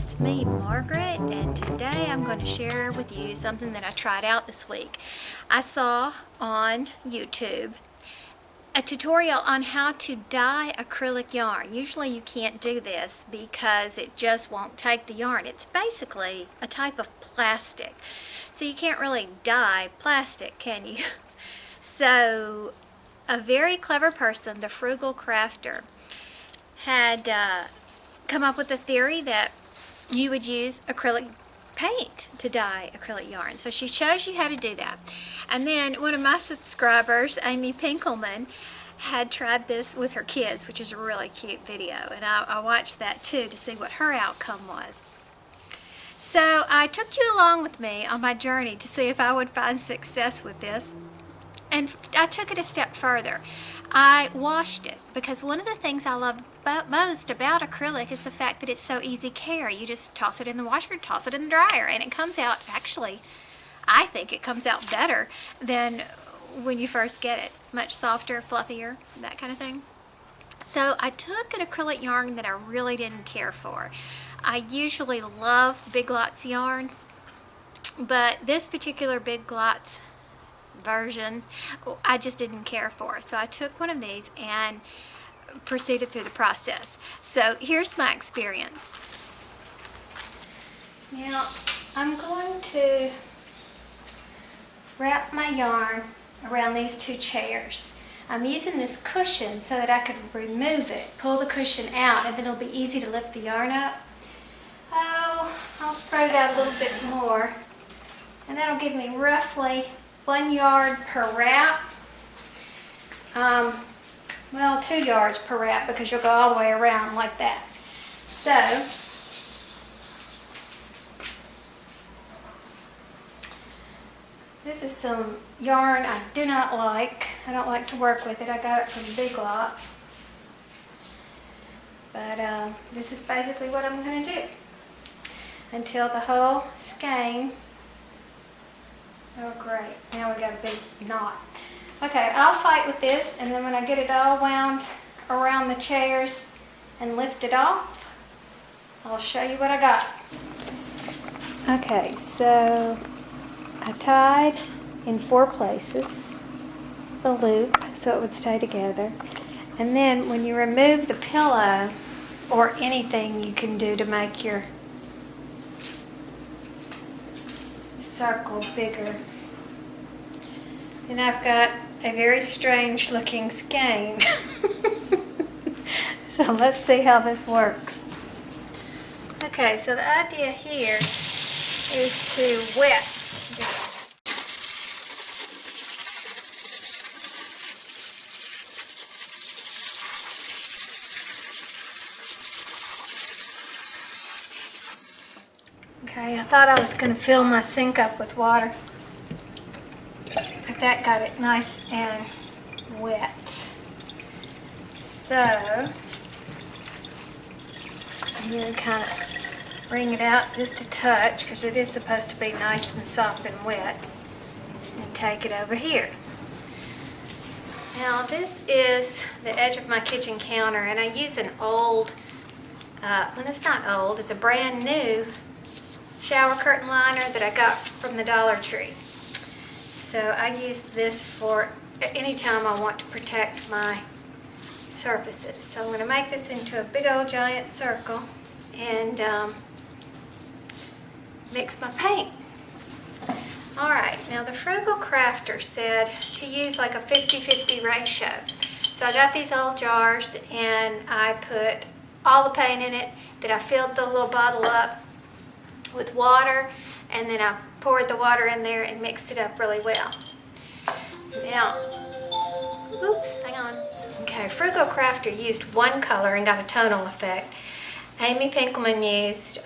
it's me, Margaret, and today I'm going to share with you something that I tried out this week. I saw on YouTube a tutorial on how to dye acrylic yarn. Usually you can't do this because it just won't take the yarn. It's basically a type of plastic. So you can't really dye plastic, can you? So a very clever person, the frugal crafter, had come up with a theory that you would use acrylic paint to dye acrylic yarn. So she shows you how to do that. And then one of my subscribers, Amy Pinkelman, had tried this with her kids, which is a really cute video. And I watched that too to see what her outcome was. So I took you along with me on my journey to see if I would find success with this. And I took it a step further. I washed it because one of the things I love most about acrylic is the fact that it's so easy care. You just toss it in the washer, toss it in the dryer, and it comes out, actually, I think it comes out better than when you first get it. It's much softer, fluffier, that kind of thing. So I took an acrylic yarn that I really didn't care for. I usually love Big Lots yarns, but this particular Big Lots version I just didn't care for. So I took one of these and proceeded through the process. So here's my experience. Now I'm going to wrap my yarn around these two chairs. I'm using this cushion so that I could remove it, pull the cushion out, and then it'll be easy to lift the yarn up. Oh, I'll spread it out a little bit more, and that'll give me roughly 1 yard per wrap. Well, 2 yards per wrap because you'll go all the way around like that. So, this is some yarn I do not like. I don't like to work with it. I got it from Big Lots. But this is basically what I'm going to do until the whole skein. Oh great, now we got a big knot. Okay, I'll fight with this, and then when I get it all wound around the chairs and lift it off, I'll show you what I got. Okay, so I tied in 4 places the loop so it would stay together. And then when you remove the pillow, or anything you can do to make your circle bigger, and I've got a very strange looking skein. So let's see how this works. Okay, so the idea here is to wet this. Okay, I thought I was going to fill my sink up with water, but that got it nice and wet. So I'm going to kind of wring it out just a touch because it is supposed to be nice and soft and wet, and take it over here. Now this is the edge of my kitchen counter, and I use an old, well, it's not old, it's a brand new shower curtain liner that I got from the Dollar Tree. So I use this for any time I want to protect my surfaces. So I'm going to make this into a big old giant circle and mix my paint. Alright, now the frugal crafter said to use like a 50-50 ratio. So I got these old jars and I put all the paint in it, then I filled the little bottle up with water, and then I poured the water in there and mixed it up really well. Now, oops, hang on. Okay, Frugal Crafter used 1 color and got a tonal effect. Amy Pinkelman used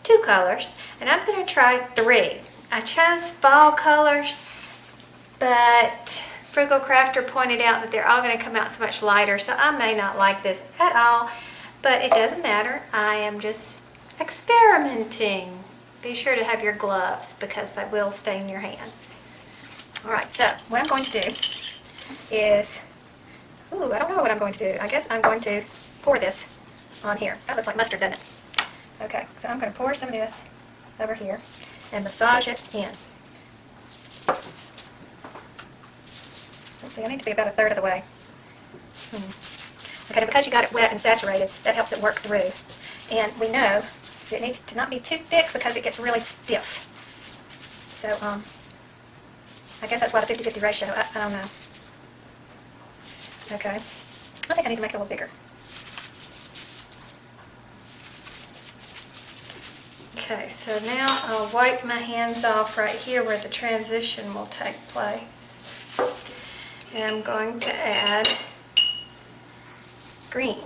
2 colors, and I'm going to try 3. I chose fall colors, but Frugal Crafter pointed out that they're all going to come out so much lighter, so I may not like this at all, but it doesn't matter. I am just experimenting. Be sure to have your gloves because they will stain your hands. Alright, so what I'm going to do is, I don't know what I'm going to do. I guess I'm going to pour this on here. That looks like mustard, doesn't it? Okay, so I'm going to pour some of this over here and massage it in. Let's see, I need to be about a third of the way. Okay, because you got it wet and saturated, that helps it work through. And we know that it needs to not be too thick because it gets really stiff. So, I guess that's why the 50-50 ratio. I don't know. Okay. I think I need to make it a little bigger. Okay, so now I'll wipe my hands off right here where the transition will take place. And I'm going to add green.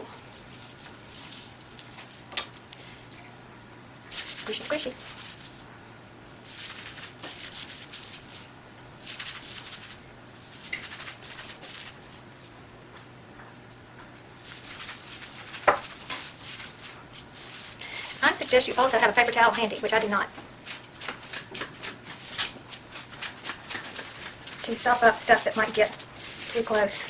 Squishy, squishy. I suggest you also have a paper towel handy, which I do not, to sop up stuff that might get too close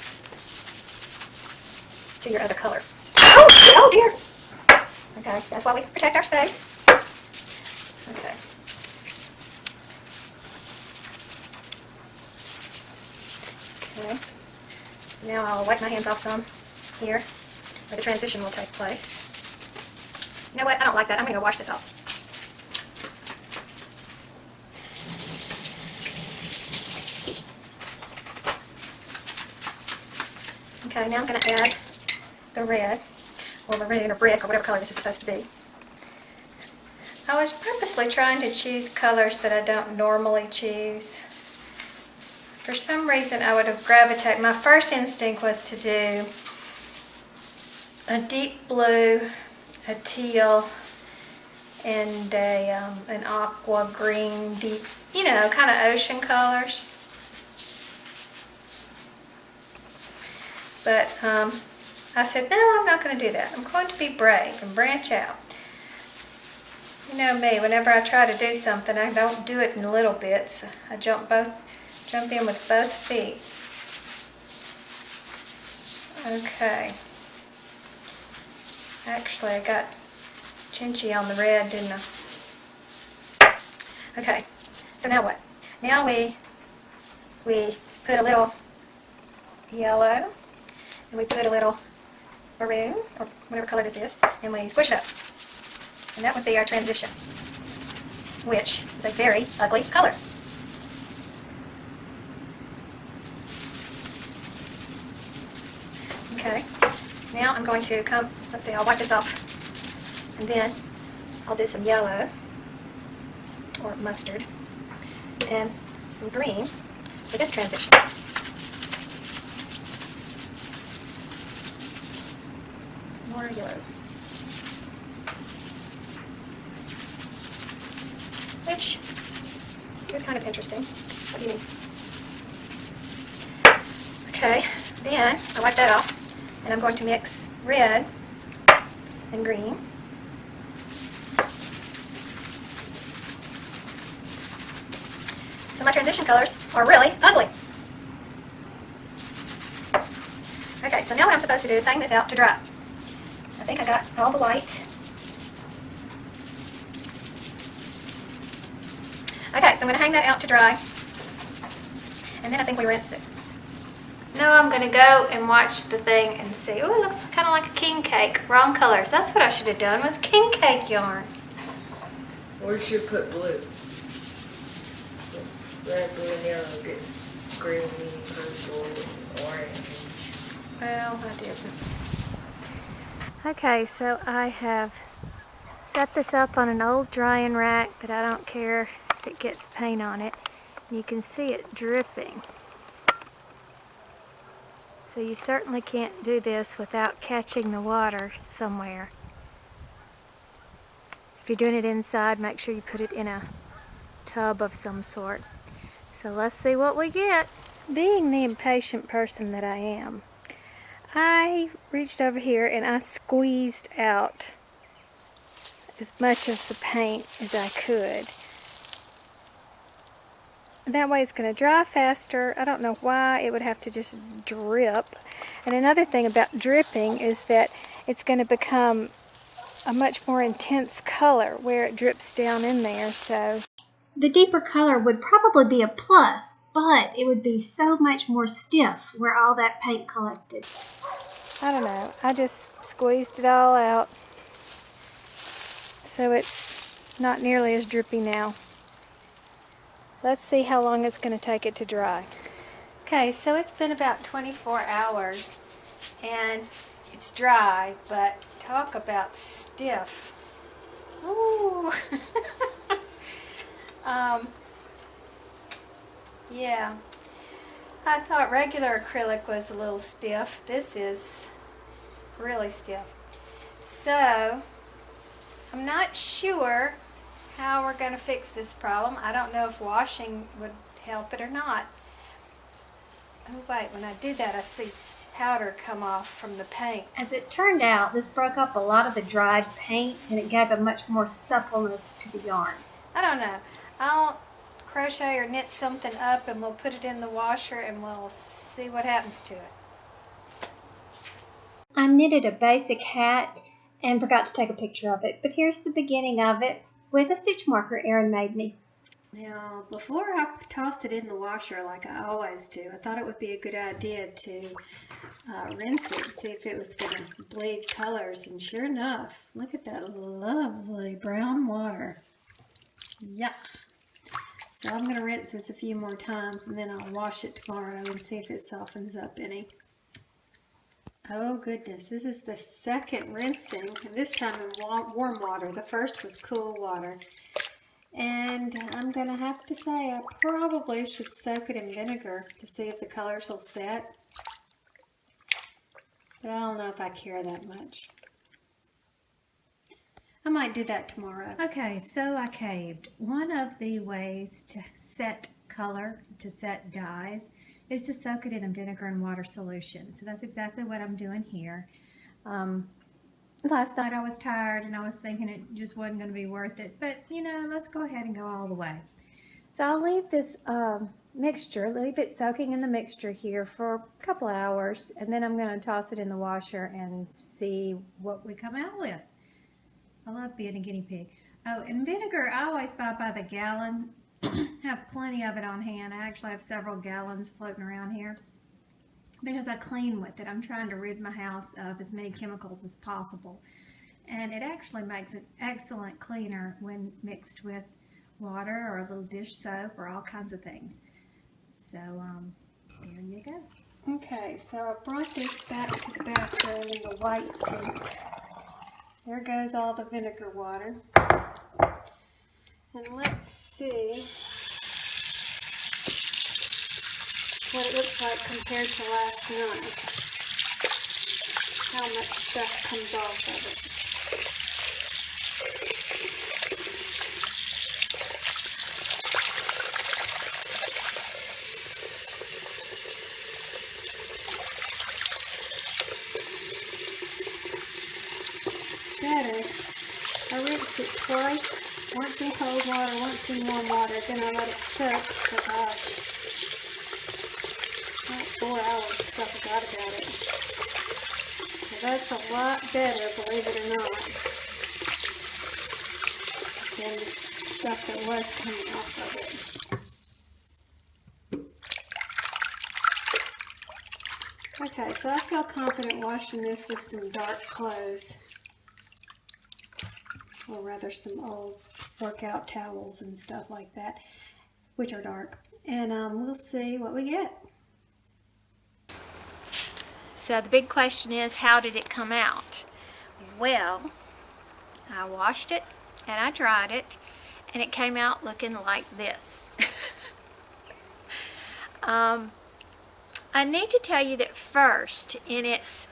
to your other color. Oh dear! Okay, that's why we protect our space. Okay. Okay. Now I'll wipe my hands off some here, where the transition will take place. You know what? I don't like that. I'm going to go wash this off. Okay, now I'm going to add the red, or maroon, or brick, or whatever color this is supposed to be. I was purposely trying to choose colors that I don't normally choose. For some reason, I would have gravitated. My first instinct was to do a deep blue, a teal, and an aqua green, deep, you know, kind of ocean colors. But I said, no, I'm not going to do that. I'm going to be brave and branch out. You know me, whenever I try to do something, I don't do it in little bits. I jump in with both feet. Okay. Actually, I got chinchy on the red, didn't I? Okay, so now what? Now we put a little yellow, and we put a little maroon, or whatever color this is, and we squish it up. And that would be our transition, which is a very ugly color. Okay, now I'm going to come, let's see, I'll wipe this off. And then I'll do some yellow, or mustard, and some green for this transition. More yellow. Which is kind of interesting. What do you mean? Okay, then I wipe that off, and I'm going to mix red and green. So my transition colors are really ugly. Okay, so now what I'm supposed to do is hang this out to dry. I think I got all the light. Okay, so I'm going to hang that out to dry. And then I think we rinse it. Now I'm going to go and watch the thing and see. Oh, it looks kind of like a king cake. Wrong colors. That's what I should have done, was king cake yarn. Or you should put blue. Red, blue, and yellow get green, purple, orange. Well, I didn't. Okay, so I have set this up on an old drying rack, but I don't care if it gets paint on it. You can see it dripping. So you certainly can't do this without catching the water somewhere. If you're doing it inside, make sure you put it in a tub of some sort. So let's see what we get. Being the impatient person that I am, I reached over here and I squeezed out as much of the paint as I could. That way it's going to dry faster. I don't know why it would have to just drip. And another thing about dripping is that it's going to become a much more intense color where it drips down in there. So The deeper color would probably be a plus, but it would be so much more stiff where all that paint collected. I don't know, I just squeezed it all out so it's not nearly as drippy now. Let's see how long it's going to take it to dry. Okay, so it's been about 24 hours and it's dry, but talk about stiff. Ooh. Yeah, I thought regular acrylic was a little stiff. This is really stiff. So, I'm not sure how we're going to fix this problem. I don't know if washing would help it or not. Oh wait, when I do that I see powder come off from the paint. As it turned out, this broke up a lot of the dried paint and it gave a much more suppleness to the yarn. I don't know. I'll crochet or knit something up and we'll put it in the washer and we'll see what happens to it. I knitted a basic hat and forgot to take a picture of it, but here's the beginning of it with a stitch marker Erin made me. Now, before I tossed it in the washer like I always do, I thought it would be a good idea to rinse it and see if it was going to bleed colors. And sure enough, look at that lovely brown water. Yuck. So I'm going to rinse this a few more times and then I'll wash it tomorrow and see if it softens up any. Oh goodness, this is the second rinsing, and this time in warm water. The first was cool water. And I'm going to have to say I probably should soak it in vinegar to see if the colors will set. But I don't know if I care that much. I might do that tomorrow. Okay, so I caved. One of the ways to set color, to set dyes, is to soak it in a vinegar and water solution. So that's exactly what I'm doing here. Last night I was tired and I was thinking it just wasn't going to be worth it, but you know, let's go ahead and go all the way. So I'll leave this leave it soaking in the mixture here for a couple of hours, and then I'm going to toss it in the washer and see what we come out with. I love being a guinea pig. Oh, and vinegar I always buy by the gallon. Have plenty of it on hand. I actually have several gallons floating around here because I clean with it. I'm trying to rid my house of as many chemicals as possible. And it actually makes an excellent cleaner when mixed with water or a little dish soap or all kinds of things. So, there you go. Okay, so I brought this back to the bathroom in the white sink. There goes all the vinegar water. And let's see what it looks like compared to last night. How much stuff comes off of it. Better. I rinsed it twice, once in cold water, once in warm water, then I let it soak for, gosh, about 4 hours because I forgot about it. So that's a lot better, believe it or not, than the stuff that was coming off of it. Okay, so I feel confident washing this with some dark clothes. Or rather some old workout towels and stuff like that, which are dark. And we'll see what we get. So the big question is, how did it come out? Well, I washed it and I dried it and it came out looking like this. I need to tell you that first, in its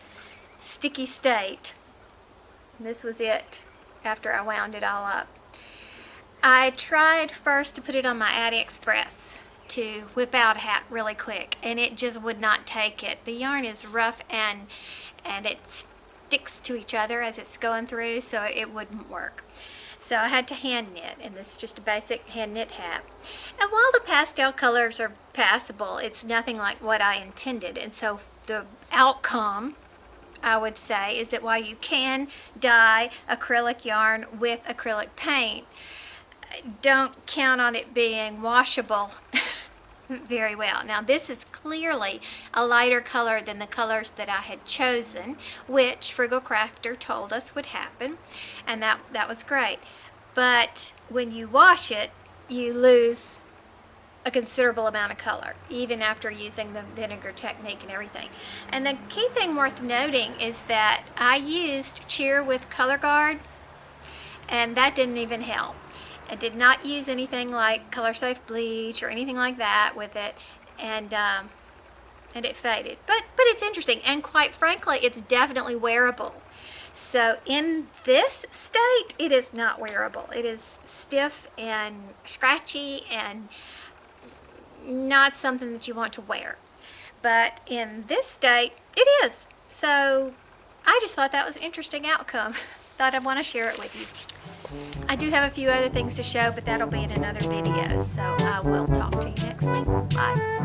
sticky state, this was it. After I wound it all up, I tried first to put it on my AliExpress to whip out a hat really quick, and it just would not take it. The yarn is rough and it sticks to each other as it's going through, so it wouldn't work. So I had to hand knit, and this is just a basic hand knit hat. And while the pastel colors are passable, it's nothing like what I intended, and so the outcome I would say, is that while you can dye acrylic yarn with acrylic paint, don't count on it being washable very well. Now this is clearly a lighter color than the colors that I had chosen, which Frugal Crafter told us would happen, and that was great. But when you wash it, you lose a considerable amount of color, even after using the vinegar technique and everything. And the key thing worth noting is that I used Cheer with Color Guard, and that didn't even help. I did not use anything like Color Safe bleach or anything like that with it, and it faded. But it's interesting, and quite frankly, it's definitely wearable. So in this state, it is not wearable. It is stiff and scratchy and not something that you want to wear. But in this state, it is. So I just thought that was an interesting outcome. Thought I'd want to share it with you. I do have a few other things to show, but that'll be in another video. So I will talk to you next week. Bye.